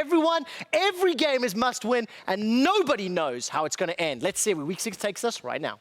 everyone. Every game is must win, and nobody knows how it's going to end. Let's see where Week 6 takes us right now.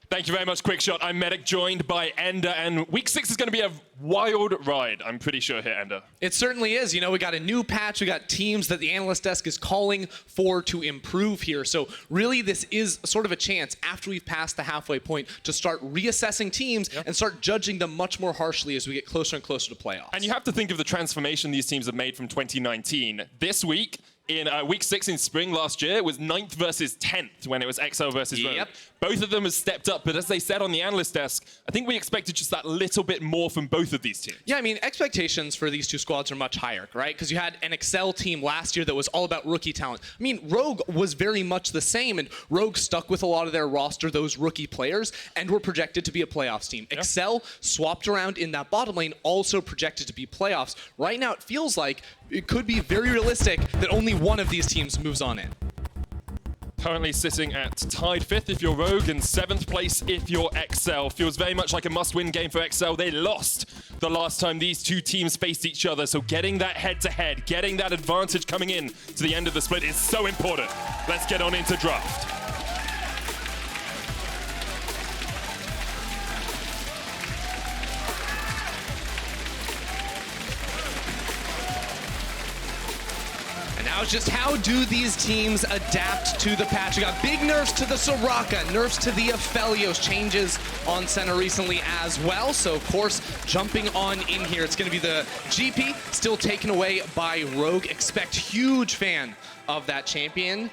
Thank you very much, Quickshot. I'm Medic, joined by Ender, and Week 6 is going to be a wild ride, I'm pretty sure, here, Ender. It certainly is. You know, we got a new patch, we got teams that the analyst desk is calling for to improve here. So really, this is sort of a chance, after we've passed the halfway point, to start reassessing teams and start judging them much more harshly as we get closer and closer to playoffs. And you have to think of the transformation these teams have made from 2019. This week, in Week 6 in spring last year, it was 9th versus 10th when it was XL versus Rogue. Both of them have stepped up, but as they said on the analyst desk, I think we expected just that little bit more from both of these teams. Yeah, I mean, expectations for these two squads are much higher, right? Because you had an Excel team last year that was all about rookie talent. I mean, Rogue was very much the same, and Rogue stuck with a lot of their roster, those rookie players, and were projected to be a playoffs team. Excel swapped around in that bottom lane, also projected to be playoffs. Right now, it feels like it could be very realistic that only one of these teams moves on in. Currently sitting at tied 5th if you're Rogue and 7th place if you're XL. Feels very much like a must-win game for XL. They lost the last time these two teams faced each other, so getting that head-to-head, getting that advantage coming in to the end of the split is so important. Let's get on into draft. Now it's just how do these teams adapt to the patch? We got big nerfs to the Soraka, nerfs to the Aphelios, changes on center recently as well. So of course, jumping on in here, it's going to be the GP, still taken away by Rogue. Expect huge fan of that champion.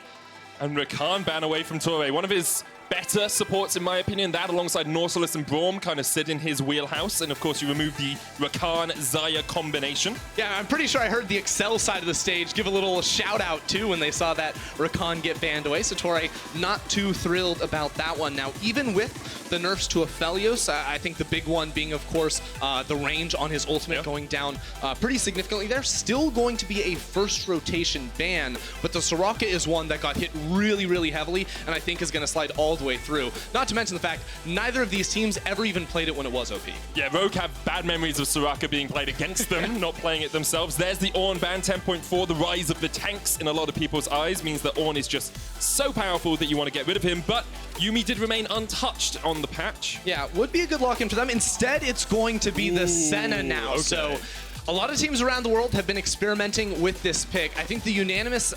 And Rakan ban away from Torre, one of his better supports, in my opinion. That alongside Nautilus and Braum kind of sit in his wheelhouse. And of course, you remove the Rakan-Xayah combination. Yeah, I'm pretty sure I heard the Excel side of the stage give a little shout out too when they saw that Rakan get banned away. So Torre not too thrilled about that one. Now, even with the nerfs to Aphelios, I think the big one being, of course, the range on his ultimate going down pretty significantly. There's still going to be a first rotation ban, but the Soraka is one that got hit really, really heavily, and I think is going to slide all the way through. Not to mention the fact neither of these teams ever even played it when it was OP. Yeah, Rogue have bad memories of Soraka being played against them, not playing it themselves. There's the Ornn ban, 10.4. The rise of the tanks in a lot of people's eyes means that Ornn is just so powerful that you want to get rid of him, but Yuumi did remain untouched on the patch. Yeah, would be a good lock-in for them. Instead, it's going to be the Senna now. Okay. So a lot of teams around the world have been experimenting with this pick. I think the unanimous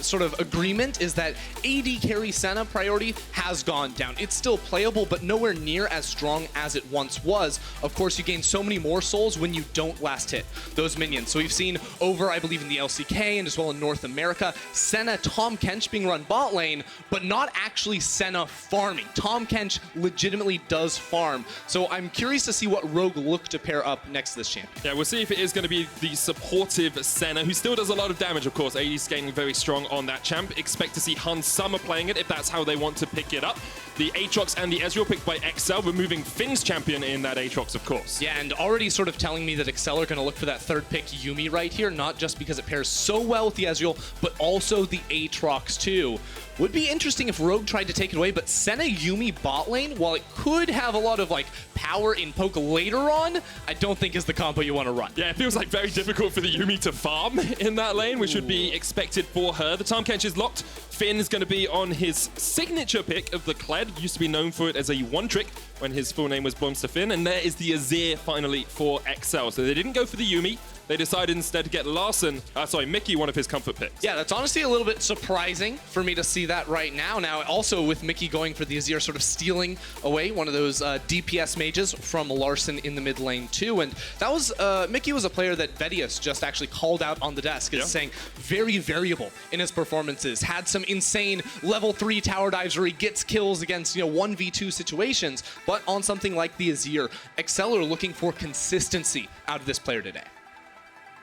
sort of agreement is that AD carry Senna priority has gone down. It's still playable, but nowhere near as strong as it once was. Of course, you gain so many more souls when you don't last hit those minions. So we've seen over, I believe, in the LCK and as well in North America, Senna, Tahm Kench being run bot lane, but not actually Senna farming. Tahm Kench legitimately does farm. So I'm curious to see what Rogue look to pair up next to this champion. Yeah, we'll see if it is going to be the supportive Senna, who still does a lot of damage, of course. AD scaling very strong on that champ. Expect to see Hans Summer playing it if that's how they want to pick it up. The Aatrox and the Ezreal picked by XL, removing Finn's champion in that Aatrox, of course. Yeah, and already sort of telling me that XL are going to look for that third pick Yuumi right here, not just because it pairs so well with the Ezreal, but also the Aatrox too. Would be interesting if Rogue tried to take it away, but Senna Yuumi bot lane, while it could have a lot of like power in poke later on, I don't think is the combo you want to run. Yeah, it feels like very difficult for the Yuumi to farm in that lane, which would be expected for her. The Tahm Kench is locked. Finn is going to be on his signature pick of the Kled. Used to be known for it as a one-trick when his full name was Blomster Finn. And there is the Azir finally for XL. So they didn't go for the Yuumi. They decided instead to get Larssen, Mickey, one of his comfort picks. Yeah, that's honestly a little bit surprising for me to see that right now. Now, also with Mickey going for the Azir, sort of stealing away one of those DPS mages from Larssen in the mid lane too. And that was, Mickey was a player that Vedius just actually called out on the desk as saying very variable in his performances. Had some insane level 3 tower dives where he gets kills against, 1v2 situations. But on something like the Azir, XL are looking for consistency out of this player today.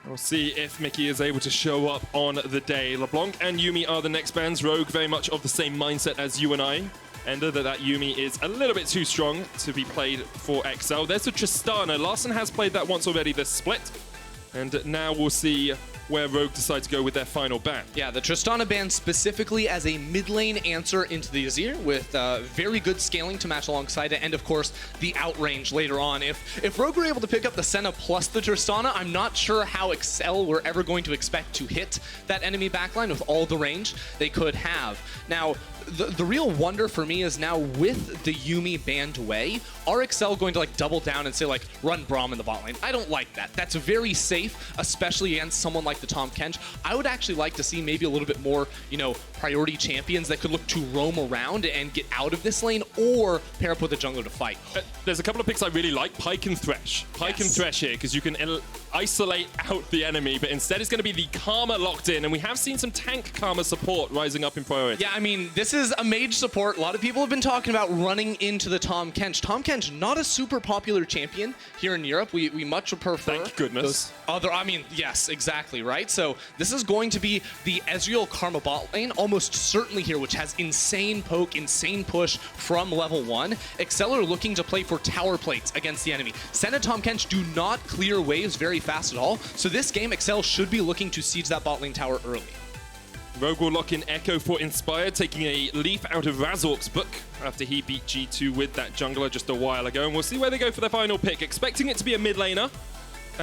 We'll see if Mickey is able to show up on the day. LeBlanc and Yuumi are the next bans. Rogue very much of the same mindset as you and I. Ender, that Yuumi is a little bit too strong to be played for XL. There's a Tristana. Larssen has played that once already this split. And now we'll see where Rogue decide to go with their final ban. Yeah, the Tristana ban specifically as a mid lane answer into the Azir with very good scaling to match alongside it, and of course the outrange later on. If Rogue were able to pick up the Senna plus the Tristana, I'm not sure how Excel were ever going to expect to hit that enemy backline with all the range they could have. Now, the real wonder for me is now with the Yuumi banned away, are Excel going to like double down and say like run Braum in the bot lane? I don't like that. That's very safe, especially against someone like the Tahm Kench. I would actually like to see maybe a little bit more, you know, priority champions that could look to roam around and get out of this lane or pair up with a jungler to fight. There's a couple of picks I really like, Pyke and Thresh. Pyke and Thresh here, because you can isolate out the enemy, but instead it's going to be the Karma locked in, and we have seen some tank Karma support rising up in priority. Yeah, I mean, this is a mage support. A lot of people have been talking about running into the Tahm Kench. Tahm Kench, not a super popular champion here in Europe. We much prefer Thank goodness. those other, I mean, yes, exactly, right? So this is going to be the Ezreal Karma bot lane, almost certainly here, which has insane poke, insane push from level 1. Excel are looking to play for tower plates against the enemy. Senna Tahm Kench do not clear waves very fast at all, so this game, Excel should be looking to siege that bot lane tower early. Rogue will lock in Echo for Inspired, taking a leaf out of Razork's book after he beat G2 with that jungler just a while ago. And we'll see where they go for their final pick. Expecting it to be a mid laner.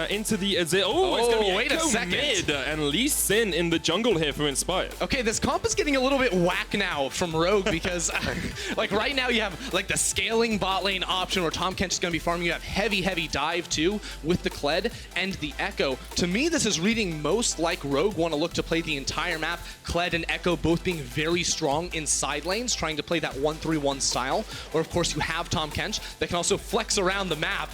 Into the Azir. Oh, it's going to be wait a Echo second. mid. And Larssen in the jungle here for Inspired. Okay, this comp is getting a little bit whack now from Rogue because like right now you have like the scaling bot lane option where Tahm Kench is going to be farming. You have heavy dive too with the Kled and the Echo. To me, this is reading most like Rogue want to look to play the entire map. Kled and Echo both being very strong in side lanes, trying to play that 1-3-1 style. Or of course you have Tahm Kench that can also flex around the map.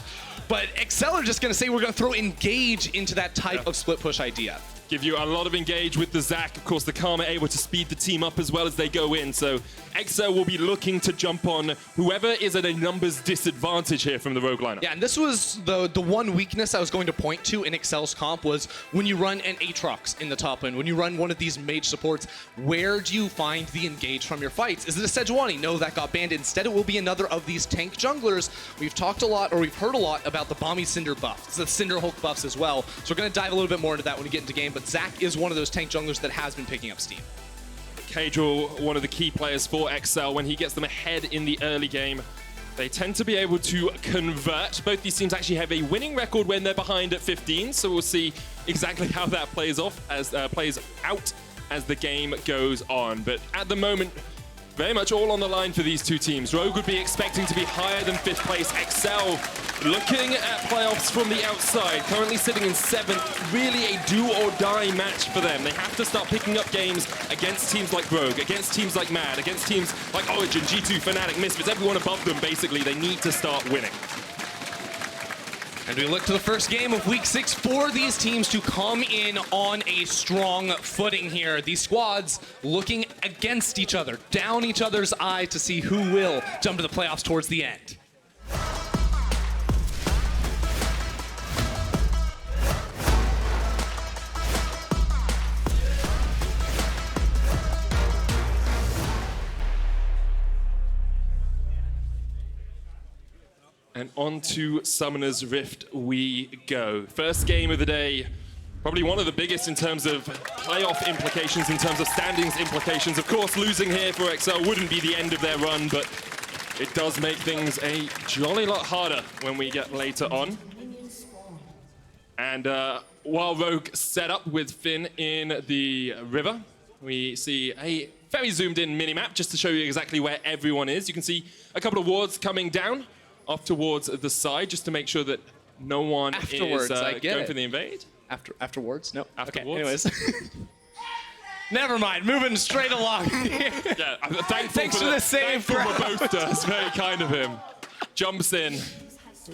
But Excel are just going to say we're going to throw Engage into that type of split push idea. Give you a lot of engage with the Zac. Of course, the Karma able to speed the team up as well as they go in. So Excel will be looking to jump on whoever is at a numbers disadvantage here from the Rogue lineup. Yeah, and this was the one weakness I was going to point to in Excel's comp was when you run an Aatrox in the top lane, when you run one of these mage supports, where do you find the engage from your fights? Is it a Sejuani? No, that got banned. Instead, it will be another of these tank junglers. We've talked a lot, or we've heard a lot about the Bomby Cinder buffs, the Cinder Hulk buffs as well. So we're going to dive a little bit more into that when we get into game. But Zac is one of those tank junglers that has been picking up steam. Caedrel, one of the key players for Excel, when he gets them ahead in the early game, they tend to be able to convert. Both these teams actually have a winning record when they're behind at 15, so we'll see exactly how that plays out as the game goes on. But at the moment, very much all on the line for these two teams. Rogue would be expecting to be higher than 5th place. Excel looking at playoffs from the outside, currently sitting in 7th. Really a do-or-die match for them. They have to start picking up games against teams like Rogue, against teams like Mad, against teams like Origin, G2, Fnatic, Misfits, everyone above them, basically. They need to start winning. And we look to the first game of Week 6 for these teams to come in on a strong footing here. These squads looking against each other, down each other's eye to see who will jump to the playoffs towards the end. And on to Summoner's Rift we go. First game of the day, probably one of the biggest in terms of playoff implications, in terms of standings implications. Of course, losing here for Excel wouldn't be the end of their run, but it does make things a jolly lot harder when we get later on. And while Rogue set up with Finn in the river, we see a very zoomed in minimap just to show you exactly where everyone is. You can see a couple of wards coming down off towards the side, just to make sure that no one Afterwards, is going it. for the invade. Afterwards? No. Afterwards. Okay, anyways. Never mind, moving straight along. Yeah, Thanks for the save, for both does. Very kind of him. Jumps in.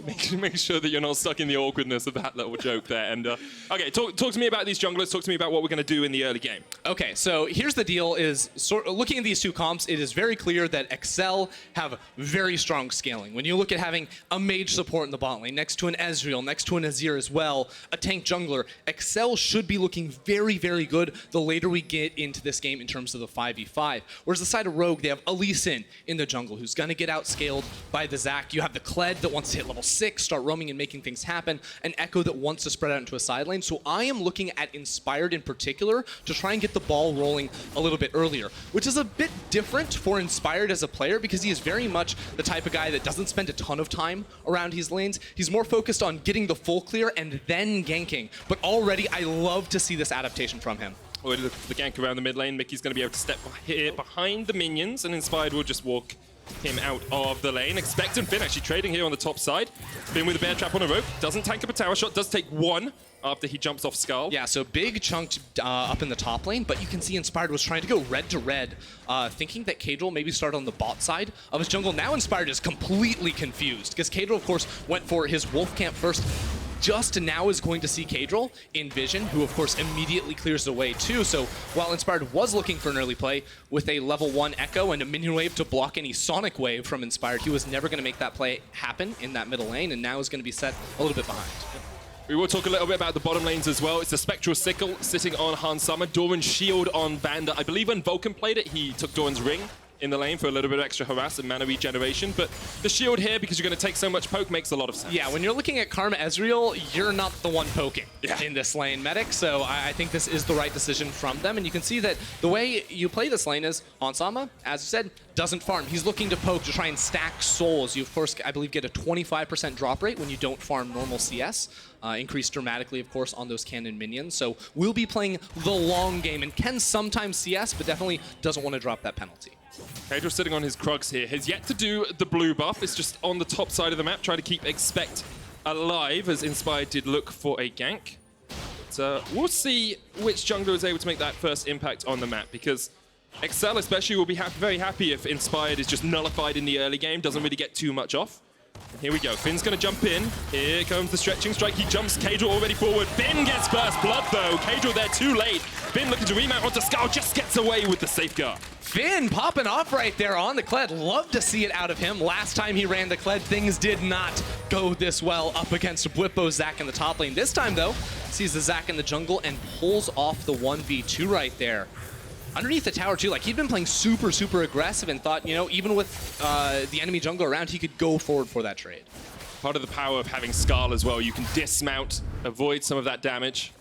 Make sure that you're not stuck in the awkwardness of that little joke there. And okay, talk to me about these junglers. Talk to me about what we're going to do in the early game. Okay, so here's the deal: is looking at these two comps, it is very clear that Excel have very strong scaling. When you look at having a mage support in the bot lane next to an Ezreal, next to an Azir as well, a tank jungler, Excel should be looking very, very good the later we get into this game in terms of the 5v5. Whereas the side of Rogue, they have Larssen in the jungle, who's going to get outscaled by the Zac. You have the Kled that wants to hit level level 6, start roaming and making things happen, an Echo that wants to spread out into a side lane. So I am looking at Inspired in particular to try and get the ball rolling a little bit earlier, which is a bit different for Inspired as a player because he is very much the type of guy that doesn't spend a ton of time around his lanes. He's more focused on getting the full clear and then ganking. But already, I love to see this adaptation from him. Already the gank around the mid lane. Mickey's going to be able to step here behind the minions, and Inspired will just walk him out of the lane. Expectant Finn actually trading here on the top side. Finn with a bear trap on a rope. Doesn't tank up a tower shot. Does take one after he jumps off Skull. Yeah, so big chunk up in the top lane, but you can see Inspired was trying to go red to red, thinking that Caedrel maybe started on the bot side of his jungle. Now Inspired is completely confused because Caedrel, of course, went for his wolf camp first. Just now is going to see Caedrel in vision, who of course immediately clears the way too. So while Inspired was looking for an early play with a level 1 Echo and a minion wave to block any Sonic wave from Inspired, he was never going to make that play happen in that middle lane, and now is going to be set a little bit behind. We will talk a little bit about the bottom lanes as well. It's the Spectral Sickle sitting on Hans Summer, Doran's shield on Vander. I believe when Vulcan played it, he took Doran's ring in the lane for a little bit of extra harass and mana regeneration, but the shield here, because you're going to take so much poke, makes a lot of sense. Yeah, when you're looking at Karma Ezreal, you're not the one poking in this lane medic, so I think this is the right decision from them, and you can see that the way you play this lane is Hansama, as you said, doesn't farm. He's looking to poke to try and stack souls. You, of course, I believe, get a 25% drop rate when you don't farm normal CS. Increased dramatically, of course, on those cannon minions. So we'll be playing the long game, and can sometimes CS, but definitely doesn't want to drop that penalty. Caedrel sitting on his Krugs here. Has yet to do the blue buff. It's just on the top side of the map, trying to keep Expect alive, as Inspired did look for a gank. But we'll see which jungler is able to make that first impact on the map, because Excel especially will be very happy if Inspired is just nullified in the early game, doesn't really get too much off. Here we go. Finn's going to jump in. Here comes the stretching strike. He jumps. Caedrel already forward. Finn gets first blood, though. Caedrel there too late. Finn looking to remount onto Skull. Just gets away with the safeguard. Finn popping off right there on the Kled. Love to see it out of him. Last time he ran the Kled, things did not go this well up against Bwippo Zac in the top lane. This time, though, sees the Zac in the jungle and pulls off the 1v2 right there. Underneath the tower, too, like, he'd been playing super aggressive and thought, you know, even with the enemy jungle around, he could go forward for that trade. Part of the power of having Skarl as well. You can dismount, avoid some of that damage.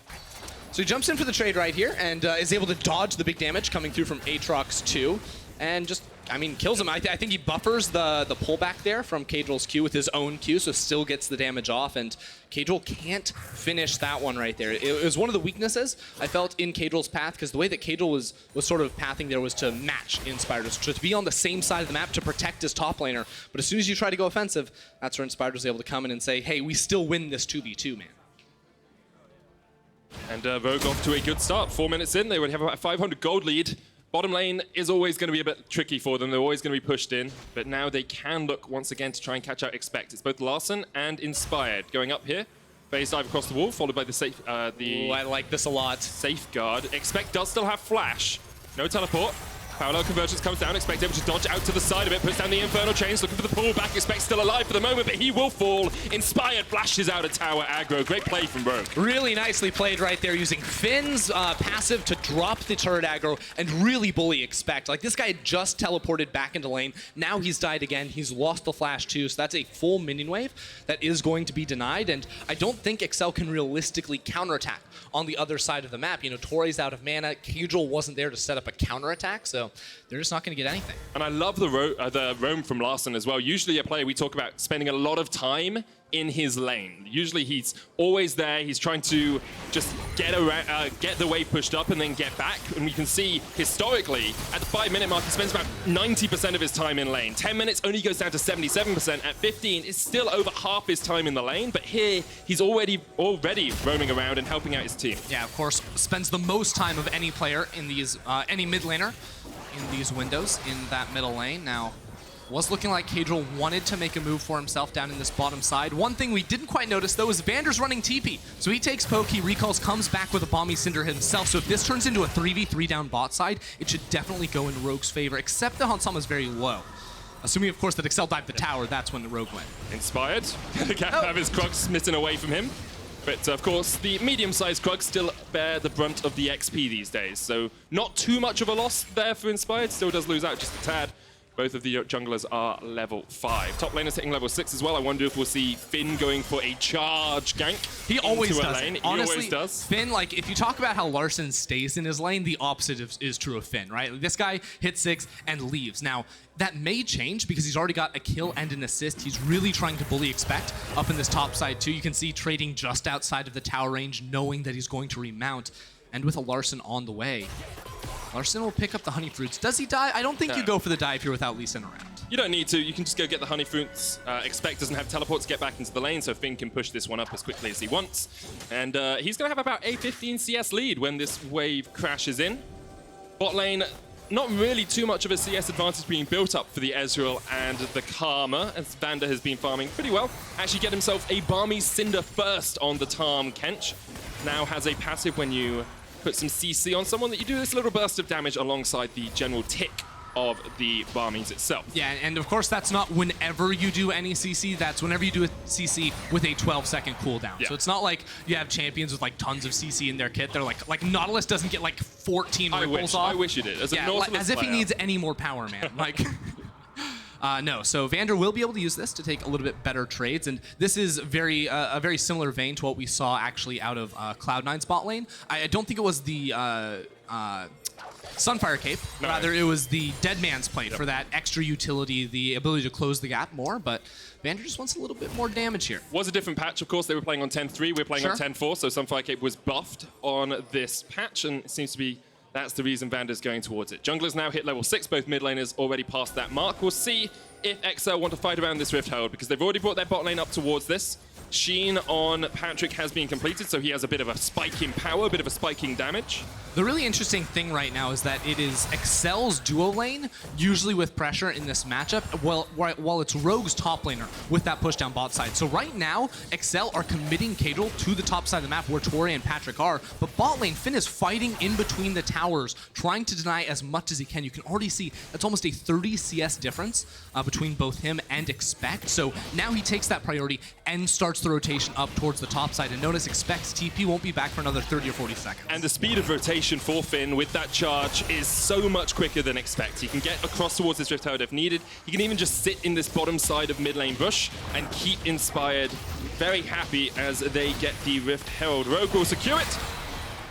So he jumps in for the trade right here and is able to dodge the big damage coming through from Aatrox 2 and just, I mean, kills him. I think he buffers the pullback there from Caedrel's Q with his own Q, so still gets the damage off, and Caedrel can't finish that one right there. It was one of the weaknesses I felt in Caedrel's path, because the way that Caedrel was sort of pathing there was to match Inspired, to be on the same side of the map to protect his top laner. But as soon as you try to go offensive, that's where Inspired was able to come in and say, hey, we still win this 2v2, man. And Rogue off to a good start. 4 minutes in, they would have about a 500 gold lead. Bottom lane is always going to be a bit tricky for them. They're always going to be pushed in. But now they can look once again to try and catch out Expect. It's both Larssen and Inspired going up here. Phase dive across the wall, followed by the safe. Ooh, I like this a lot. Safeguard. Expect does still have flash. No teleport. Parallel convergence comes down. Expect able to dodge out to the side of it. Puts down the Infernal Chains, looking for the pullback. Expect still alive for the moment, but he will fall. Inspired flashes out a tower aggro. Great play from Rogue. Really nicely played right there, using Finn's passive to drop the turret aggro and really bully Expect. Like, this guy had just teleported back into lane. Now he's died again. He's lost the flash too, so that's a full minion wave that is going to be denied, and I don't think Excel can realistically counterattack on the other side of the map. You know, Tori's out of mana. Caedrel wasn't there to set up a counterattack, so they're just not going to get anything. And I love the roam from Larssen as well. Usually a player we talk about spending a lot of time in his lane. Usually he's always there. He's trying to just get around, get the wave pushed up and then get back. And we can see historically at the 5-minute mark, he spends about 90% of his time in lane. 10 minutes only goes down to 77%. At 15, it's still over half his time in the lane. But here he's already roaming around and helping out his team. Yeah, of course, spends the most time of any player in these, any mid laner in these windows in that middle lane. Now, was looking like Caedrel wanted to make a move for himself down in this bottom side. One thing we didn't quite notice, though, is Vander's running TP. So he takes poke, he recalls, comes back with a Bomby Cinder himself. So if this turns into a 3v3 down bot side, it should definitely go in Rogue's favor, except the Hansama is very low. Assuming, of course, that Excel dived the tower, that's when the Rogue went. Inspired. Can't have his Krugs smitten away from him. But, of course, the medium-sized Krugs still bear the brunt of the XP these days. So not too much of a loss there for Inspired. Still does lose out just a tad. Both of the junglers are level 5. Top laner's hitting level 6 as well. I wonder if we'll see Finn going for a charge gank. He always does. Lane. Honestly, always does. Finn, like, if you talk about how Larssen stays in his lane, the opposite is true of Finn, right? This guy hits 6 and leaves. Now, that may change because he's already got a kill and an assist. He's really trying to bully Expect up in this top side, too. You can see trading just outside of the tower range, knowing that he's going to remount. And with a Larssen on the way, Larssen will pick up the honey fruits. Does he die? I don't think you go for the dive here without Lee Sin around. You don't need to. You can just go get the honey fruits. Expect doesn't have teleport to get back into the lane, so Finn can push this one up as quickly as he wants. And he's going to have about a 15 CS lead when this wave crashes in. Bot lane, not really too much of a CS advantage being built up for the Ezreal and the Karma, as Vander has been farming pretty well. Actually get himself a Balmy Cinder first on the Tahm Kench. Now has a passive when you put some CC on someone that you do this little burst of damage alongside the general tick of the Barmies itself. Yeah, and of course that's not whenever you do any CC, that's whenever you do a CC with a 12-second cooldown. Yeah. So it's not like you have champions with like tons of CC in their kit. They're like Nautilus doesn't get like 14 ripples off. I wish you did. As a Nautilus as if he player. needs any more power, man. Like no, so Vander will be able to use this to take a little bit better trades, and this is a very similar vein to what we saw actually out of Cloud9's bot lane. I don't think it was the Sunfire Cape, rather it was the Dead Man's Plate for that extra utility, the ability to close the gap more, but Vander just wants a little bit more damage here. Was a different patch, of course. They were playing on 10.3, we're playing on 10.4, so Sunfire Cape was buffed on this patch, and it seems to be that's the reason Vander's going towards it. Junglers now hit level 6, both mid laners already past that mark. We'll see if XL want to fight around this Rift Herald, because they've already brought their bot lane up towards this. Sheen on Patrik has been completed, so he has a bit of a spike in power, a bit of a spiking damage. The really interesting thing right now is that it is Excel's duo lane, usually with pressure in this matchup, while it's Rogue's top laner with that push down bot side. So right now, Excel are committing Caedrel to the top side of the map where Tori and Patrik are, but bot lane, Finn is fighting in between the towers, trying to deny as much as he can. You can already see that's almost a 30 CS difference between both him and Expect. So now he takes that priority and starts the rotation up towards the top side. And notice Expect's TP won't be back for another 30 or 40 seconds. And the speed of rotation for Finn with that charge is so much quicker than Expect. He can get across towards this Rift Herald if needed. He can even just sit in this bottom side of mid lane bush and keep Inspired very happy as they get the Rift Herald. Rogue will secure it.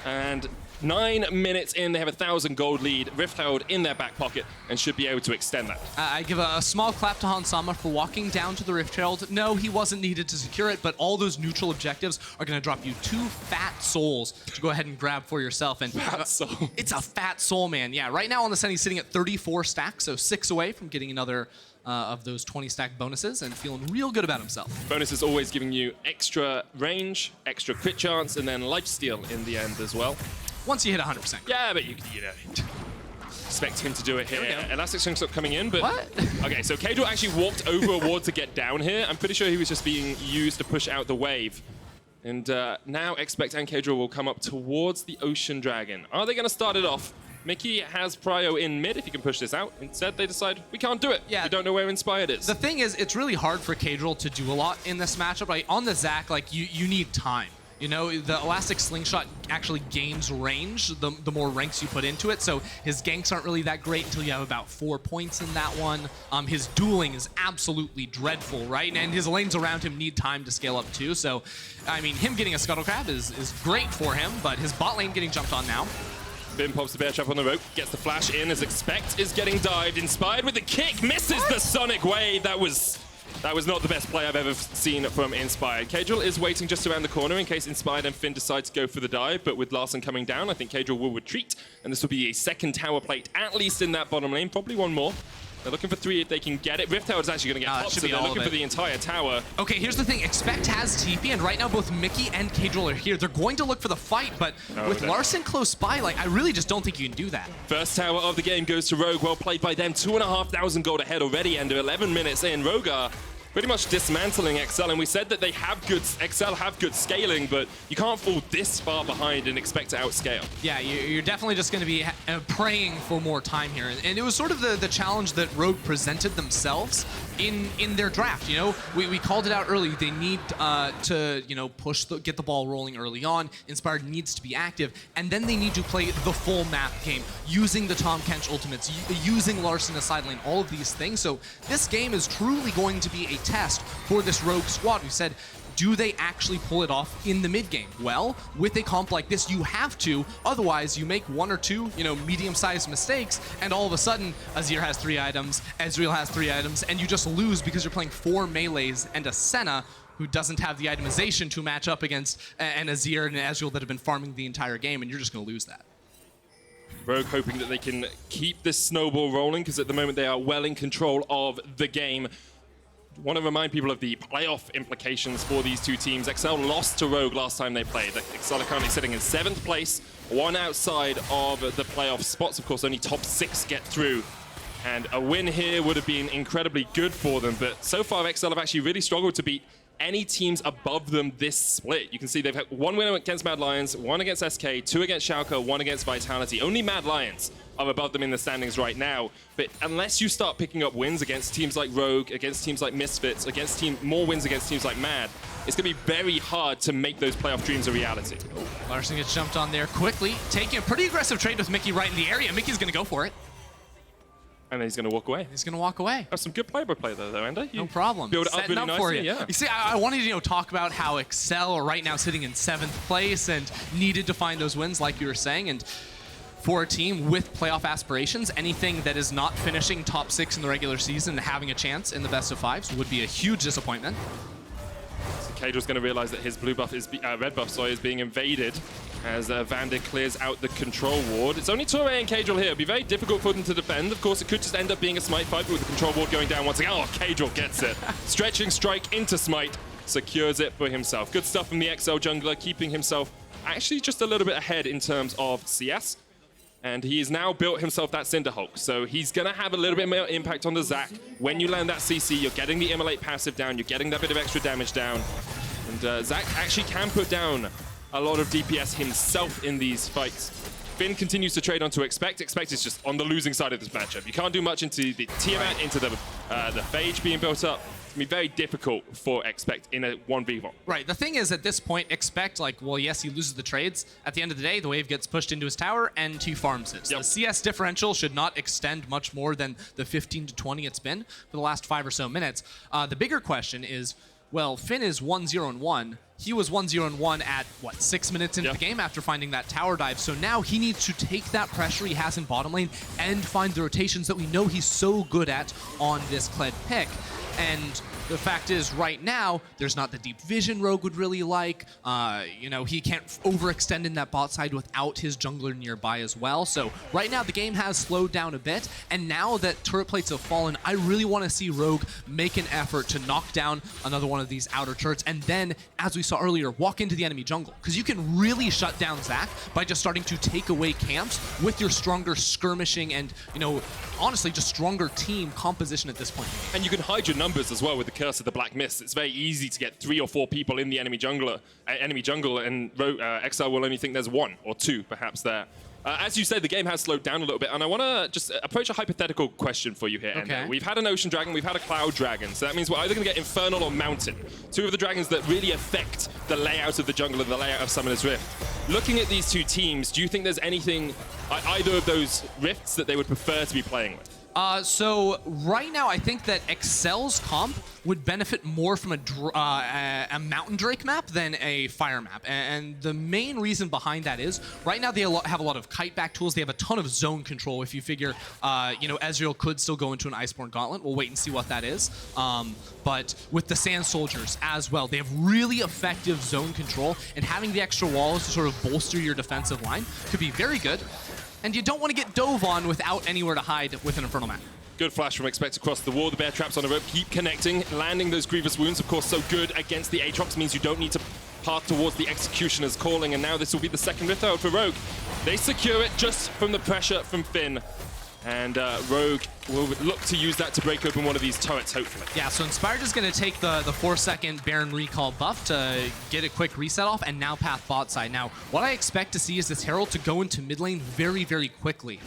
And 9 minutes in, they have 1,000 gold lead. Rift Herald in their back pocket and should be able to extend that. I give a small clap to Hansama for walking down to the Rift Herald. No, he wasn't needed to secure it, but all those neutral objectives are going to drop you 2 fat souls to go ahead and grab for yourself. And Fat soul. It's a fat soul, man. Yeah, right now on the Sun, he's sitting at 34 stacks, so 6 away from getting another of those 20 stack bonuses and feeling real good about himself. Bonus is always giving you extra range, extra crit chance, and then lifesteal in the end as well. Once you hit 100%. Yeah, but you know, expect him to do it here. Elastic Chunk's not coming in, but... What? Okay, so Caedrel actually walked over a ward to get down here. I'm pretty sure he was just being used to push out the wave. And now Expect and Caedrel will come up towards the Ocean Dragon. Are they going to start it off? Mickey has Prio in mid if he can push this out. Instead, they decide, we can't do it. Yeah. We don't know where Inspired is. The thing is, it's really hard for Caedrel to do a lot in this matchup. Like, on the Zac, like, you need time. You know, the Elastic Slingshot actually gains range the more ranks you put into it, so his ganks aren't really that great until you have about 4 points in that one. His dueling is absolutely dreadful, right? And his lanes around him need time to scale up too, so, I mean, him getting a Scuttle Crab is great for him, but his bot lane getting jumped on now. Finn pops the bear trap on the rope, gets the flash in as Expect is getting dived. Inspired with the kick, misses the Sonic Wave. That was not the best play I've ever seen from Inspired. Caedrel is waiting just around the corner in case Inspired and Finn decide to go for the dive, but with Larssen coming down, I think Caedrel will retreat, and this will be a second tower plate, at least in that bottom lane, probably one more. They're looking for 3 if they can get it. Rift Herald is actually going to get popped, so they're looking for the entire tower. Okay, here's the thing. Expect has TP, and right now both Mickey and Caedrel are here. They're going to look for the fight, but with Larssen close by, like, I really just don't think you can do that. First tower of the game goes to Rogue. Well played by them. 2,500 gold ahead already, and 11 minutes in. Rogue are pretty much dismantling XL. And we said that they have good, XL have good scaling, but you can't fall this far behind and expect to outscale. Yeah, you're definitely just going to be praying for more time here. And it was sort of the challenge that Rogue presented themselves in their draft. You know, we called it out early. They need to, you know, get the ball rolling early on. Inspired needs to be active, and then they need to play the full map game using the Tahm Kench ultimates, using Larssen as side lane, all of these things. So this game is truly going to be a test for this Rogue squad. We said, do they actually pull it off in the mid game? Well, with a comp like this, you have to. Otherwise, you make one or two, you know, medium-sized mistakes, and all of a sudden, Azir has 3 items, Ezreal has 3 items, and you just lose because you're playing 4 melees and a Senna who doesn't have the itemization to match up against an Azir and an Ezreal that have been farming the entire game, and you're just going to lose that. Rogue hoping that they can keep this snowball rolling, because at the moment they are well in control of the game. Want to remind people of the playoff implications for these two teams. XL lost to Rogue last time they played. XL are currently sitting in 7th place, 1 outside of the playoff spots. Of course, only top 6 get through. And a win here would have been incredibly good for them. But so far, XL have actually really struggled to beat any teams above them this split. You can see they've had 1 win against Mad Lions, 1 against SK, 2 against Schalke, 1 against Vitality. Only Mad Lions are above them in the standings right now. But unless you start picking up wins against teams like Rogue, against teams like Misfits, against more wins against teams like Mad, it's going to be very hard to make those playoff dreams a reality. Larssen gets jumped on there quickly, taking a pretty aggressive trade with Mickey right in the area. Mickey's going to go for it. And then he's going to walk away. He's going to walk away. That's some good play-by-play though, Ender. No problem. Build it up really nicely, for you. Yeah. You see, I wanted to, you know, talk about how Excel are right now sitting in 7th place and needed to find those wins, like you were saying. And for a team with playoff aspirations, anything that is not finishing top 6 in the regular season and having a chance in the best of 5s would be a huge disappointment. So Caedrel's going to realize that his blue buff is red buff, sorry, is being invaded as Vander clears out the control ward. It's only Touré and Caedrel here. It'll be very difficult for them to defend. Of course, it could just end up being a smite fight, but with the control ward going down once again. Oh, Caedrel gets it. Stretching strike into smite, secures it for himself. Good stuff from the XL jungler, keeping himself actually just a little bit ahead in terms of CS. And he has now built himself that Cinder Hulk. So he's going to have a little bit more impact on the Zac. When you land that CC, you're getting the Immolate passive down, you're getting that bit of extra damage down. And Zac actually can put down a lot of DPS himself in these fights. Finn continues to trade onto Expect. Expect is just on the losing side of this matchup. You can't do much into the Tiamat, into the Phage being built up. It's going to be very difficult for Expect in a 1v1. Right. The thing is, at this point, Expect, like, well, yes, he loses the trades. At the end of the day, the wave gets pushed into his tower, and he farms it. So the CS differential should not extend much more than the 15 to 20 it's been for the last 5 or so minutes. The bigger question is, well, Finn is 1-0-1. He was 1-0-1 at, what, 6 minutes into the game after finding that tower dive. So now he needs to take that pressure he has in bottom lane and find the rotations that we know he's so good at on this Kled pick. And the fact is, right now, there's not the deep vision Rogue would really like. You know, he can't overextend in that bot side without his jungler nearby as well. So right now, the game has slowed down a bit. And now that turret plates have fallen, I really want to see Rogue make an effort to knock down another one of these outer turrets. And then, as we saw earlier, walk into the enemy jungle. Because you can really shut down Zac by just starting to take away camps with your stronger skirmishing and, you know, honestly, just stronger team composition at this point. And you can hide your numbers as well with the Curse of the Black Mist. It's very easy to get 3 or 4 people in the enemy jungle, and XL will only think there's 1 or 2 perhaps there. As you said, the game has slowed down a little bit, and I want to just approach a hypothetical question for you here. Okay. We've had an Ocean Dragon, we've had a Cloud Dragon, so that means we're either going to get Infernal or Mountain. 2 of the dragons that really affect the layout of the jungle and the layout of Summoner's Rift. Looking at these 2 teams, do you think there's anything, either of those rifts, that they would prefer to be playing with? So right now, I think that Excel's comp would benefit more from a Mountain Drake map than a Fire map. And the main reason behind that is, right now they have a lot of kite-back tools. They have a ton of zone control. If you figure, you know, Ezreal could still go into an Iceborne Gauntlet. We'll wait and see what that is. But with the Sand Soldiers as well, they have really effective zone control. And having the extra walls to sort of bolster your defensive line could be very good. And you don't want to get dove on without anywhere to hide with an Infernal Map. Good flash from Expect across the wall. The bear traps on the rope keep connecting, landing those grievous wounds. Of course, so good against the Aatrox means you don't need to path towards the Executioner's calling. And now this will be the second rift out for Rogue. They secure it just from the pressure from Finn. And Rogue will look to use that to break open one of these turrets, hopefully. Yeah, so Inspired is going to take the 4-second Baron recall buff to get a quick reset off, and now path bot side. Now, what I expect to see is this Herald to go into mid lane very, very quickly.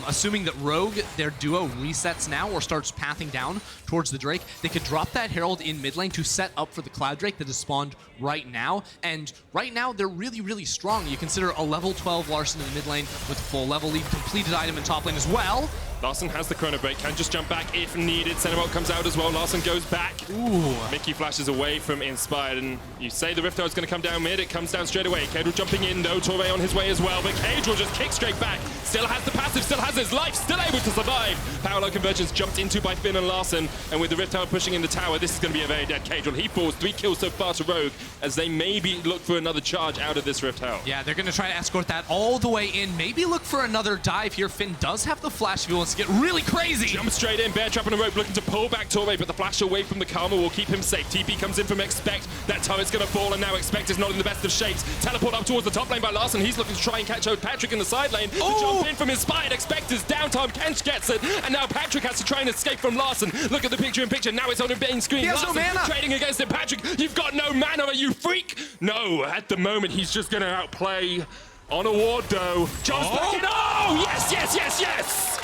Assuming that Rogue, their duo, resets now or starts pathing down towards the Drake, they could drop that Herald in mid lane to set up for the Cloud Drake that is spawned right now. And right now, they're really, really strong. You consider a level 12 Larssen in the mid lane with full level lead, completed item in top lane as well. Larssen has the chrono break, can just jump back if needed. Centerbolt comes out as well. Larssen goes back. Ooh. Mickey flashes away from Inspired, and you say the Rift Herald's going to come down mid. It comes down straight away. Caedrel jumping in, though. Torre on his way as well, but Caedrel just kicks straight back. Still has the passive, still has his life, still able to survive. Parallel convergence jumped into by Finn and Larssen, and with the Rift Herald pushing in the tower, this is going to be a very dead Caedrel. He falls, 3 kills so far to Rogue, as they maybe look for another charge out of this Rift Herald. Yeah, they're going to try to escort that all the way in. Maybe look for another dive here. Finn does have the flash if he wants to get really crazy. Jump straight in, bear trap on a rope, looking to pull back Torre, but the flash away from the Karma will keep him safe. TP comes in from Expect, that turret's going to fall, and now Expect is not in the best of shapes. Teleport up towards the top lane by Larssen, he's looking to try and catch out Patrik in the side lane. The jump in from Inspired, Expect is down, Tom Kench gets it, and now Patrik has to try and escape from Larssen. Look at the picture-in-picture, now it's on a main screen. He has no mana. Trading against it. Patrik, you've got no mana, are you freak? No, at the moment he's just going to outplay on a ward though. Jumps back in, oh, yes, yes, yes, yes!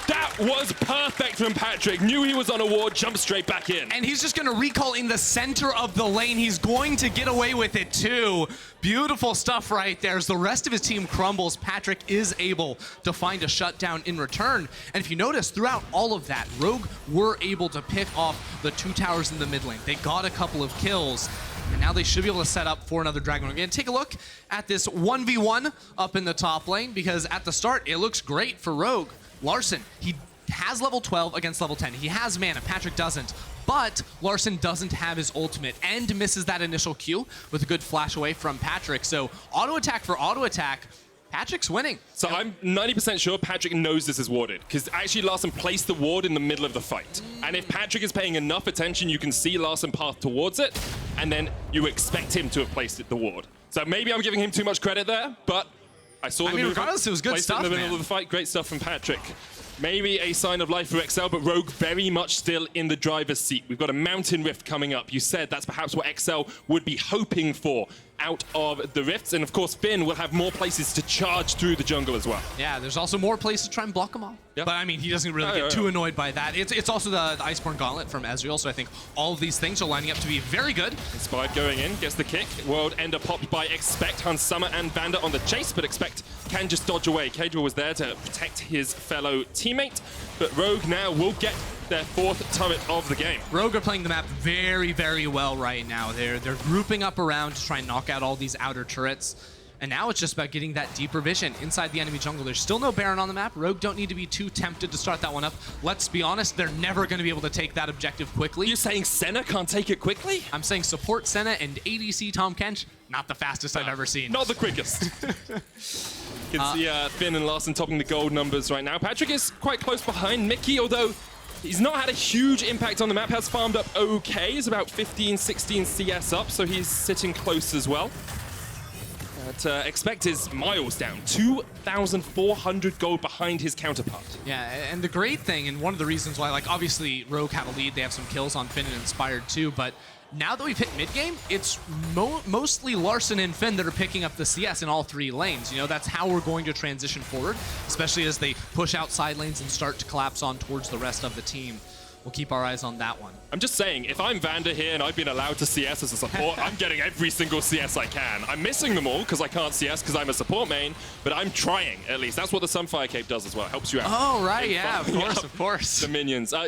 That was perfect from Patrik. Knew he was on a ward, jumped straight back in. And he's just going to recall in the center of the lane. He's going to get away with it too. Beautiful stuff right there. As the rest of his team crumbles, Patrik is able to find a shutdown in return. And if you notice, throughout all of that, Rogue were able to pick off the 2 towers in the mid lane. They got a couple of kills. And now they should be able to set up for another Dragon. We're going to take a look at this 1v1 up in the top lane, because at the start, it looks great for Rogue. Larssen, he has level 12 against level 10. He has mana, Patrik doesn't. But Larssen doesn't have his ultimate and misses that initial Q with a good flash away from Patrik. So auto attack for auto attack, Patrik's winning. So I'm 90% sure Patrik knows this is warded, because actually Larssen placed the ward in the middle of the fight. And if Patrik is paying enough attention, you can see Larssen path towards it, and then you expect him to have placed the ward. So maybe I'm giving him too much credit there, but I saw the move. Regardless, it was good stuff, in the middle of the fight. Great stuff from Patrik. Maybe a sign of life for XL, but Rogue very much still in the driver's seat. We've got a Mountain Rift coming up. You said that's perhaps what XL would be hoping for out of the rifts. And of course, Finn will have more places to charge through the jungle as well. Yeah, there's also more places to try and block them all. Yep. But I mean, he doesn't really get too annoyed by that. It's also the Iceborne Gauntlet from Ezreal, so I think all of these things are lining up to be very good. Inspired going in, gets the kick. World Ender popped by Expect. Hans Summer and Vander on the chase, but Expect can just dodge away. Caedrel was there to protect his fellow teammate, but Rogue now will get their 4th turret of the game. Rogue are playing the map very, very well right now. They're grouping up around to try and knock out all these outer turrets. And now it's just about getting that deeper vision inside the enemy jungle. There's still no Baron on the map. Rogue don't need to be too tempted to start that one up. Let's be honest, they're never going to be able to take that objective quickly. You're saying Senna can't take it quickly? I'm saying support Senna and ADC Tom Kench, not the fastest I've ever seen. Not the quickest. You can see Finn and Larssen topping the gold numbers right now. Patrik is quite close behind Mickey, although he's not had a huge impact on the map. Has farmed up okay. He's about 15, 16 CS up, so he's sitting close as well. But Expect is miles down, 2,400 gold behind his counterpart. Yeah, and the great thing, and one of the reasons why, like, obviously Rogue have a lead, they have some kills on Finn and Inspired too, but now that we've hit mid-game, it's mostly Larssen and Finn that are picking up the CS in all 3 lanes. You know, that's how we're going to transition forward, especially as they push out side lanes and start to collapse on towards the rest of the team. We'll keep our eyes on that one. I'm just saying, if I'm Vander here and I've been allowed to CS as a support, I'm getting every single CS I can. I'm missing them all because I can't CS because I'm a support main, but I'm trying at least. That's what the Sunfire Cape does as well. It helps you out. Oh, right, yeah, of course. The minions. So,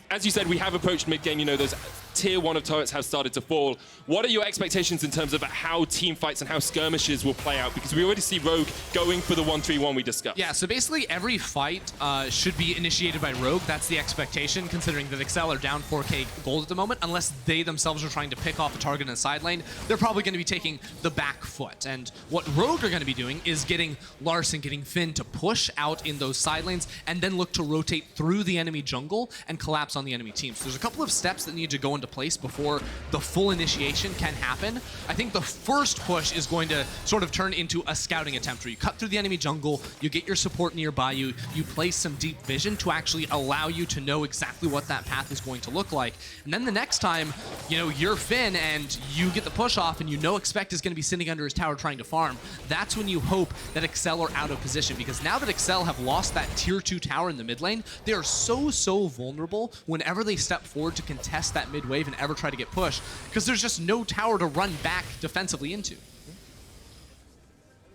as you said, we have approached mid-game. You know, those tier 1 of turrets have started to fall. What are your expectations in terms of how team fights and how skirmishes will play out? Because we already see Rogue going for the 1-3-1 we discussed. Yeah, so basically every fight should be initiated by Rogue. That's the expectation, considering that XL are down 4k gold at the moment. Unless they themselves are trying to pick off a target in the side lane, they're probably going to be taking the back foot. And what Rogue are going to be doing is getting Larssen, getting Finn to push out in those side lanes and then look to rotate through the enemy jungle and collapse on the enemy team. So there's a couple of steps that need to go into into place before the full initiation can happen, I think the first push is going to sort of turn into a scouting attempt where you cut through the enemy jungle, you get your support nearby you, you place some deep vision to actually allow you to know exactly what that path is going to look like. And then the next time, you know, you're Finn and you get the push off and you know Expect is going to be sitting under his tower trying to farm, that's when you hope that Excel are out of position, because now that Excel have lost that tier 2 tower in the mid lane, they are so vulnerable whenever they step forward to contest that mid wave and ever try to get pushed, because there's just no tower to run back defensively into.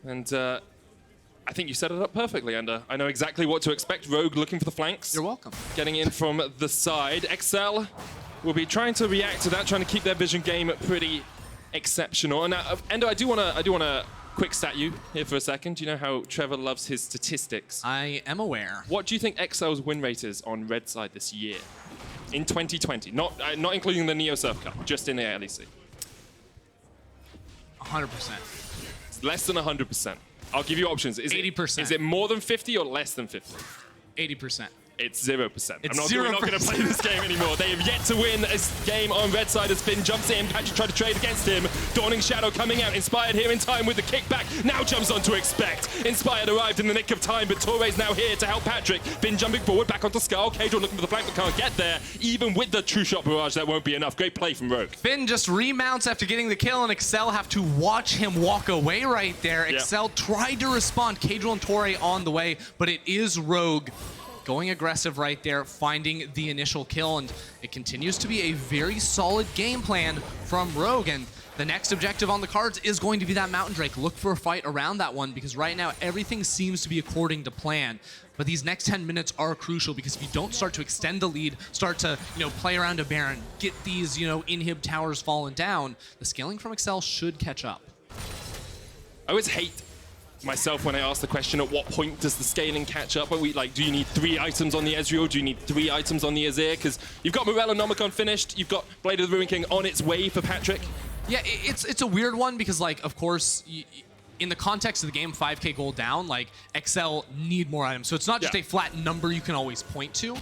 And I think you set it up perfectly, Ender. I know exactly what to expect. Rogue looking for the flanks. You're welcome. Getting in from the side. Excel will be trying to react to that, trying to keep their vision game pretty exceptional. And Ender, I do wanna quick stat you here for a second. Do you know how Trevor loves his statistics? I am aware. What do you think Excel's win rate is on red side this year? In 2020, not including the Neo Surf Cup, just in the LEC. 100%. It's less than 100%. I'll give you options. Is 80%. Is it more than 50 or less than 50? 80%. It's 0%. It's We're not going to play this game anymore. They have yet to win a game on red side as Finn jumps in. Patrik tried to trade against him. Dawning Shadow coming out. Inspired here in time with the kickback. Now jumps on to Expect. Inspired arrived in the nick of time, but Torre's now here to help Patrik. Finn jumping forward, back onto Skull. Caedrel looking for the flank, but can't get there. Even with the true shot barrage, that won't be enough. Great play from Rogue. Finn just remounts after getting the kill, and Excel have to watch him walk away right there. Yeah. Excel tried to respond. Caedrel and Torre on the way, but it is Rogue going aggressive right there, finding the initial kill, and it continues to be a very solid game plan from Rogue. And the next objective on the cards is going to be that Mountain Drake. Look for a fight around that one, because right now everything seems to be according to plan. But these next 10 minutes are crucial, because if you don't start to extend the lead, start to, you know, play around a Baron, get these, you know, inhib towers falling down, the scaling from Excel should catch up. I always hate myself when I ask the question, at what point does the scaling catch up? Are we like, do you need 3 items on the Ezreal? Do you need 3 items on the Azir? Because you've got Morello Nomicon finished, you've got Blade of the Ruin King on its way for Patrik. Yeah, it's a weird one, because, like, of course, in the context of the game, 5k gold down, like, Excel need more items. So it's not just a flat number you can always point to,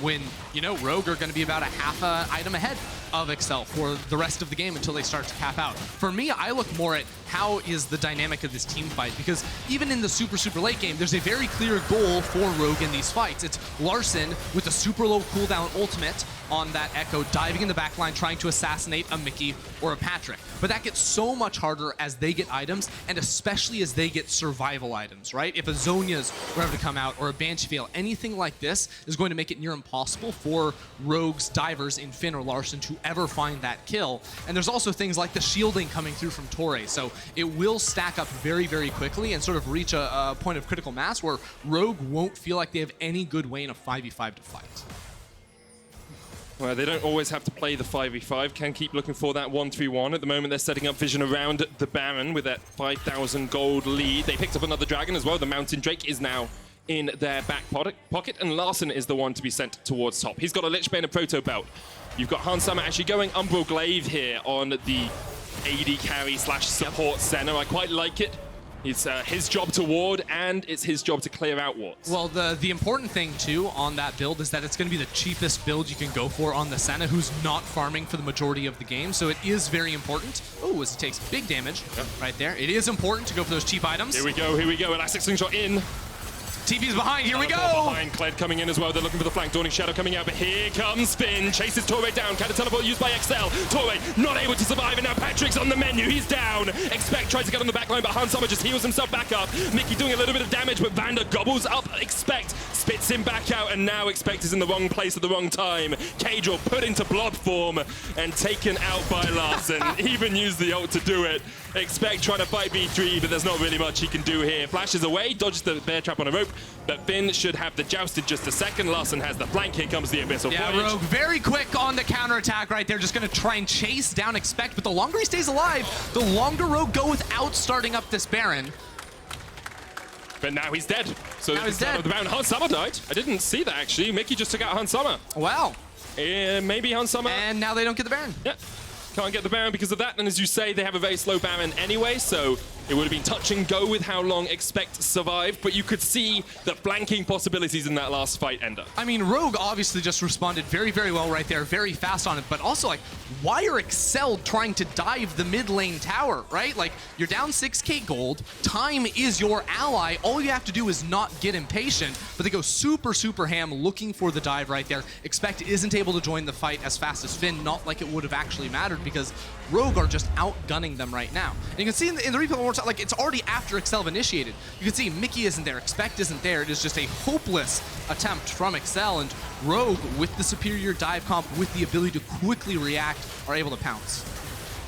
when, you know, Rogue are going to be about a half item ahead of Excel for the rest of the game until they start to cap out. For me, I look more at how is the dynamic of this team fight, because even in the super late game, there's a very clear goal for Rogue in these fights. It's Larssen with a super low cooldown ultimate on that Echo, diving in the backline, trying to assassinate a Mickey or a Patrik. But that gets so much harder as they get items, and especially as they get survival items, right? If a Zhonya's were ever to come out, or a Banshee Veil, anything like this is going to make it near impossible for Rogue's divers in Finn or Larssen to ever find that kill. And there's also things like the shielding coming through from Torre, so it will stack up very quickly and sort of reach a point of critical mass where Rogue won't feel like they have any good way in a 5v5 to fight. Well, they don't always have to play the 5v5, can keep looking for that 1-3-1. At the moment, they're setting up vision around the Baron with that 5,000 gold lead. They picked up another dragon as well. The Mountain Drake is now in their back pocket, and Larssen is the one to be sent towards top. He's got a Lich Bane and Proto Belt. You've got Hans Summer actually going Umbral Glaive here on the AD carry / support center. I quite like it. It's his job to ward, and it's his job to clear out wards. Well, the important thing, too, on that build is that it's going to be the cheapest build you can go for on the Senna, who's not farming for the majority of the game, so it is very important. Oh, as he takes big damage right there. It is important to go for those cheap items. Here we go. Elastic Slingshot in. TP's behind, here we go! Behind, Kled coming in as well. They're looking for the flank. Dawning Shadow coming out, but here comes Finn. Chases Torre down. Counter teleport used by Excel. Torre not able to survive, and now Patrik's on the menu. He's down. Expect tries to get on the back line, but Hans Summer just heals himself back up. Mickey doing a little bit of damage, but Vander gobbles up Expect. Spits him back out, and now Expect is in the wrong place at the wrong time. Caedrel put into blood form and taken out by Larssen. Even used the ult to do it. Expect trying to fight B3, but there's not really much he can do here. Flashes away, dodges the bear trap on a rope, but Finn should have the joust in just a second. Larssen has the flank. Here comes the Abyssal Voyage. Rogue very quick on the counterattack right there. Just going to try and chase down Expect, but the longer he stays alive, the longer Rogue go without starting up this Baron. But now he's dead. So now he's dead. The Baron. Hans Summer died. I didn't see that, actually. Mickey just took out Hans Summer. Wow. Maybe Hans Summer. And now they don't get the Baron. Yeah. Can't get the Baron because of that, and as you say, they have a very slow Baron anyway, so It would have been touch and go with how long Expect survived, but you could see the flanking possibilities in that last fight, Ender. I mean, Rogue obviously just responded very, very well right there, very fast on it, but also, like, why are Excel trying to dive the mid lane tower, right? Like, you're down 6k gold, time is your ally, all you have to do is not get impatient, but they go super, super ham looking for the dive right there. Expect isn't able to join the fight as fast as Finn, not like it would have actually mattered because Rogue are just outgunning them right now. And you can see in the replay one more time, like, it's already after Excel have initiated. You can see Mickey isn't there, Expect isn't there. It is just a hopeless attempt from Excel, and Rogue, with the superior dive comp, with the ability to quickly react, are able to pounce.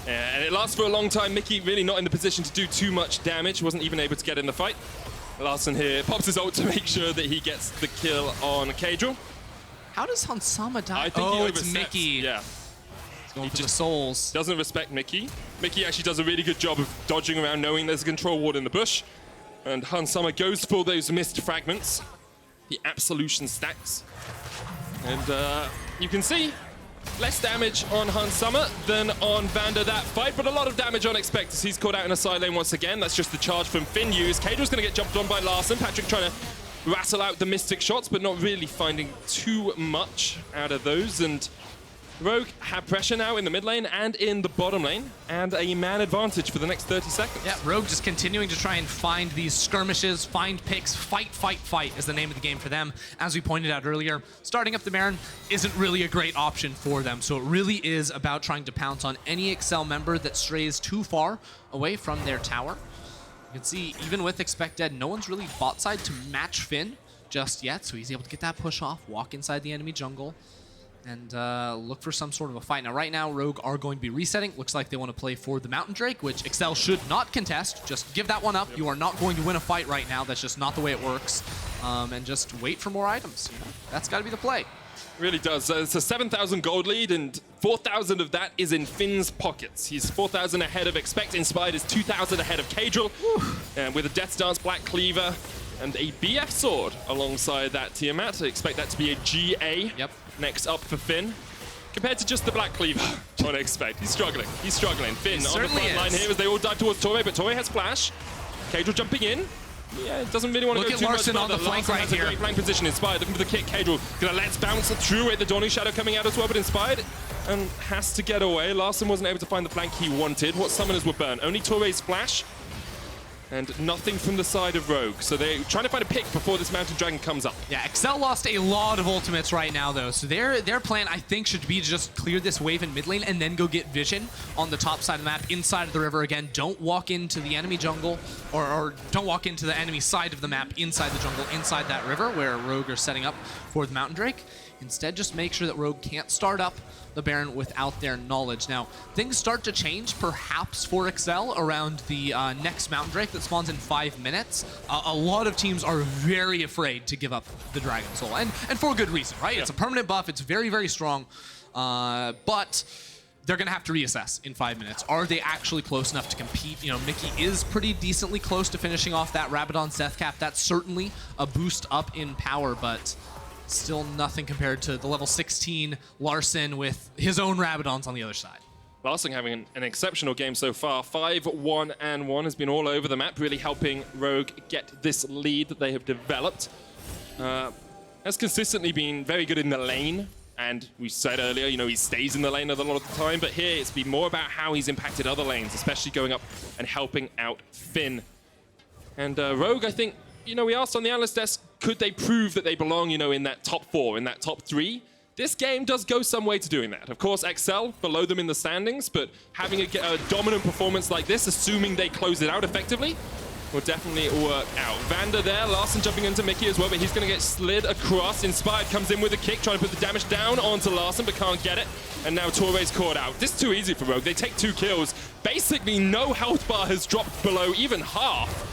And it lasts for a long time. Mickey really not in the position to do too much damage. Wasn't even able to get in the fight. Larssen here pops his ult to make sure that he gets the kill on Caedrel. How does Hansama die? I think he it's oversteps. Mickey. Yeah. Going for the souls. Doesn't respect Mickey. Mickey actually does a really good job of dodging around, knowing there's a control ward in the bush. And Hansama goes for those missed fragments. The absolution stacks. And you can see less damage on Hansama than on Vander that fight, but a lot of damage on Expect as he's caught out in a side lane once again. That's just the charge from Finn used. Caedrel's going to get jumped on by Larssen. Patrik trying to rattle out the Mystic shots, but not really finding too much out of those. And Rogue have pressure now in the mid lane and in the bottom lane, and a man advantage for the next 30 seconds. Yeah, Rogue just continuing to try and find these skirmishes, find picks, fight, fight, fight is the name of the game for them. As we pointed out earlier, starting up the Baron isn't really a great option for them, so it really is about trying to pounce on any Excel member that strays too far away from their tower. You can see, even with Expect dead, no one's really bot side to match Finn just yet, so he's able to get that push off, walk inside the enemy jungle, and look for some sort of a fight. Now, right now, Rogue are going to be resetting. Looks like they want to play for the Mountain Drake, which Excel should not contest. Just give that one up. You are not going to win a fight right now. That's just not the way it works. And just wait for more items. You know? That's got to be the play. Really does. It's a 7,000 gold lead, and 4,000 of that is in Finn's pockets. He's 4,000 ahead of Expect. Inspired is 2,000 ahead of Caedrel. And with a Death's Dance Black Cleaver and a BF sword alongside that Tiamat. I expect that to be a GA. Yep. Next up for Finn. Compared to just the Black Cleaver, on Expect. He's struggling. He's struggling. Finn on the front line here as they all dive towards Torre, but Torre has flash. Caedrel jumping in. Yeah, it doesn't really want to go too much further. Look at Larssen on the flank right here. A great flank position. Inspired looking for the kick. Caedrel gonna let's bounce through it. The Dawning Shadow coming out as well, but Inspired has to get away. Larssen wasn't able to find the flank he wanted. What summoners were burned? Only Torre's flash. And nothing from the side of Rogue. So they're trying to find a pick before this Mountain Dragon comes up. Yeah, Excel lost a lot of ultimates right now, though. So their plan, I think, should be to just clear this wave in mid lane and then go get vision on the top side of the map, inside of the river again. Don't walk into the enemy jungle, or don't walk into the enemy side of the map, inside the jungle, inside that river where Rogue are setting up for the Mountain Drake. Instead, just make sure that Rogue can't start up the Baron without their knowledge. Now, things start to change, perhaps, for Excel around the next Mountain Drake that spawns in 5 minutes. A lot of teams are very afraid to give up the Dragon Soul, and for good reason, right? Yeah. It's a permanent buff, it's very, very strong, but they're gonna have to reassess in 5 minutes. Are they actually close enough to compete? You know, Mickey is pretty decently close to finishing off that Rabadon's Death Cap. That's certainly a boost up in power, but still nothing compared to the level 16 Larssen with his own Rabadons on the other side. Larssen having an exceptional game so far. 5-1-1 has been all over the map, really helping Rogue get this lead that they have developed. Has consistently been very good in the lane, and we said earlier, you know, he stays in the lane a lot of the time, but here it's been more about how he's impacted other lanes, especially going up and helping out Finn. And Rogue, I think, you know, we asked on the analyst desk, could they prove that they belong, you know, in that top 4, in that top 3? This game does go some way to doing that. Of course, Excel below them in the standings, but having a dominant performance like this, assuming they close it out effectively, will definitely work out. Vander there, Larssen jumping into Mickey as well, but he's going to get slid across. Inspired comes in with a kick, trying to put the damage down onto Larssen, but can't get it. And now Torre's caught out. This is too easy for Rogue. They take 2 kills. Basically, no health bar has dropped below even half.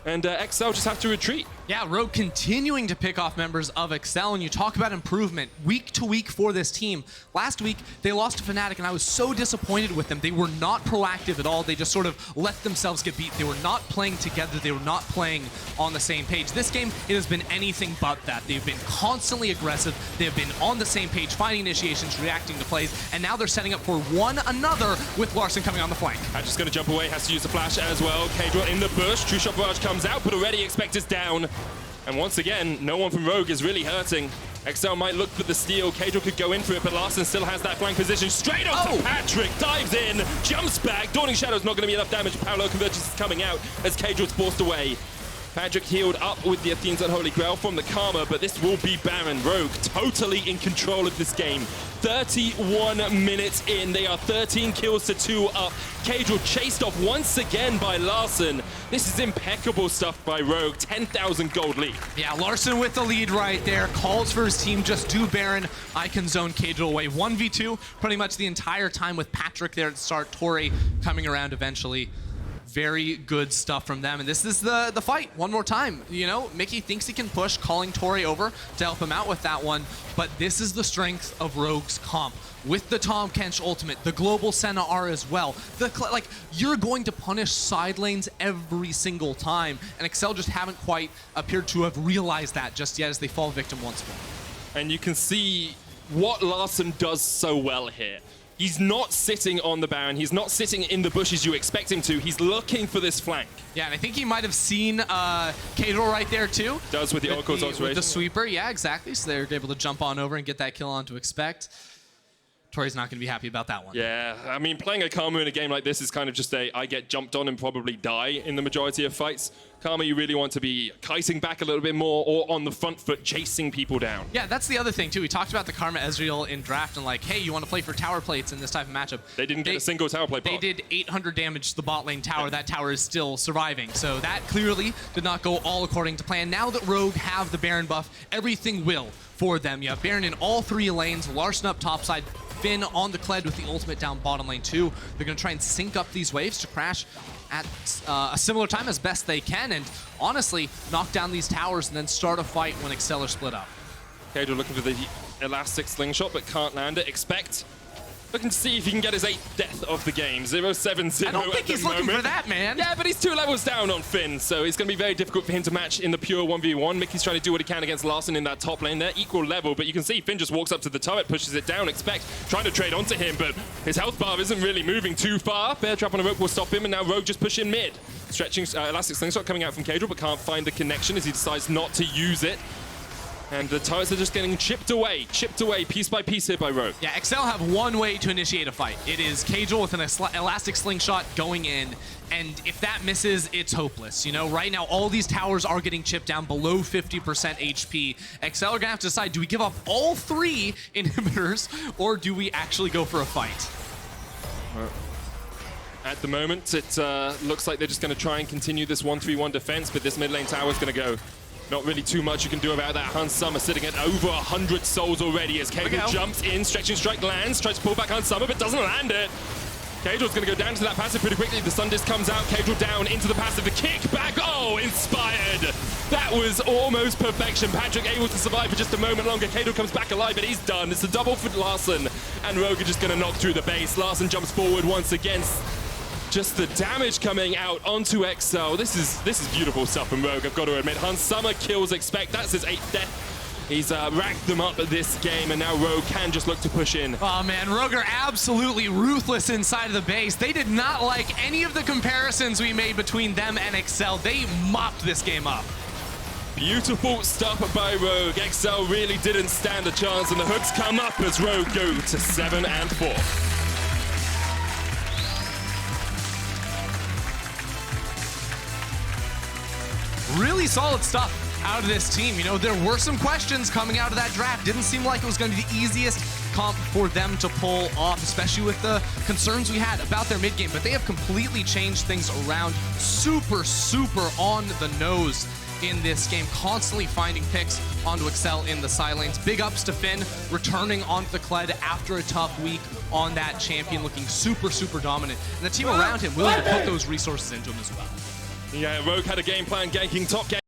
And Excel just have to retreat. Yeah, Rogue continuing to pick off members of Excel, and you talk about improvement week to week for this team. Last week, they lost to Fnatic, and I was so disappointed with them. They were not proactive at all. They just sort of let themselves get beat. They were not playing together. They were not playing on the same page. This game, it has been anything but that. They've been constantly aggressive. They have been on the same page, finding initiations, reacting to plays, and now they're setting up for one another with Larssen coming on the flank. Just going to jump away, has to use the flash as well. Caedrel in the bush. True Shot Barrage comes out, but already Expect is down. And once again, no one from Rogue is really hurting. Excel might look for the steal. Caedrel could go in for it, but Larssen still has that flank position. Straight onto Patrik, dives in, jumps back. Dawning Shadow's not going to be enough damage. Paolo Convergence is coming out as Caedrel's forced away. Patrik healed up with the Athene's Unholy Grail from the Karma, but this will be Baron. Rogue totally in control of this game. 31 minutes in, they are 13 kills to 2 up. Caedrel chased off once again by Larssen. This is impeccable stuff by Rogue, 10,000 gold lead. Yeah, Larssen with the lead right there, calls for his team, just do Baron. I can zone Caedrel away. 1v2 pretty much the entire time with Patrik there at the start, Tori coming around eventually. Very good stuff from them, and this is the fight one more time. You know, Mickey thinks he can push, calling Tori over to help him out with that one, but this is the strength of Rogue's comp. With the Tahm Kench ultimate, the global Senna R as well. Like, you're going to punish side lanes every single time, and Excel just haven't quite appeared to have realized that just yet as they fall victim once more. And you can see what Larssen does so well here. He's not sitting on the Baron. He's not sitting in the bushes you expect him to. He's looking for this flank. Yeah, and I think he might have seen Caedrel right there too. Does with the Oracle's observation. With the sweeper, yeah, exactly. So they're able to jump on over and get that kill on to Expect. Tori's not going to be happy about that one. Yeah, I mean, playing a Karma in a game like this is kind of just I get jumped on and probably die in the majority of fights. Karma, you really want to be kiting back a little bit more or on the front foot, chasing people down. Yeah, that's the other thing, too. We talked about the Karma Ezreal in draft and like, hey, you want to play for tower plates in this type of matchup. They didn't get a single tower plate. They did 800 damage to the bot lane tower. That tower is still surviving. So that clearly did not go all according to plan. Now that Rogue have the Baron buff, everything will for them. You have Baron in all 3 lanes, Larssen up topside, Finn on the Kled with the ultimate down bottom lane too. They're going to try and sync up these waves to crash at a similar time as best they can, and honestly, knock down these towers and then start a fight when Excel are split up. Caedrel looking for the elastic slingshot, but can't land it. Expect looking to see if he can get his 8th death of the game. 0-7-0 I don't think he's looking for that, man. Yeah, but he's 2 levels down on Finn, so it's going to be very difficult for him to match in the pure 1v1. Mickey's trying to do what he can against Larssen in that top lane. They're equal level, but you can see Finn just walks up to the turret, pushes it down. Expect trying to trade onto him, but his health bar isn't really moving too far. Bear Trap on a rope will stop him, and now Rogue just push in mid. Stretching elastic slingshot coming out from Caedrel, but can't find the connection as he decides not to use it. And the turrets are just getting chipped away piece by piece here by Rogue. Yeah, Excel have one way to initiate a fight. It is Caedrel with an elastic slingshot going in, and if that misses, it's hopeless. You know, right now, all these towers are getting chipped down below 50% HP. Excel are gonna have to decide, do we give up all 3 inhibitors, or do we actually go for a fight? At the moment, it looks like they're just gonna try and continue this 1-3-1 defense, but this mid lane tower is gonna go. Not really too much you can do about that. Hans Summer sitting at over 100 souls already as Caedrel jumps in, stretching strike lands, tries to pull back Hans Summer, but doesn't land it. Caedrel's going to go down to that passive pretty quickly. The Sun Disc comes out, Caedrel down into the passive. The kick back, oh, inspired. That was almost perfection. Patrik able to survive for just a moment longer. Caedrel comes back alive, but he's done. It's a double for Larssen, and Rogue are just going to knock through the base. Larssen jumps forward once again. Just the damage coming out onto Excel. This is beautiful stuff from Rogue, I've got to admit. Hans Summer kills Expect. That's his 8th death. He's racked them up at this game, and now Rogue can just look to push in. Oh man, Rogue are absolutely ruthless inside of the base. They did not like any of the comparisons we made between them and Excel. They mopped this game up. Beautiful stuff by Rogue. Excel really didn't stand a chance, and the hooks come up as Rogue go to 7-4. Really solid stuff out of this team. You know, there were some questions coming out of that draft. Didn't seem like it was going to be the easiest comp for them to pull off, especially with the concerns we had about their mid game. But they have completely changed things around. Super, super on the nose in this game, constantly finding picks onto Excel in the side lanes. Big ups to Finn, returning onto the Kled after a tough week on that champion, looking super, super dominant. And the team around him willing to put those resources into him as well. Yeah, Rogue had a game plan, ganking top game.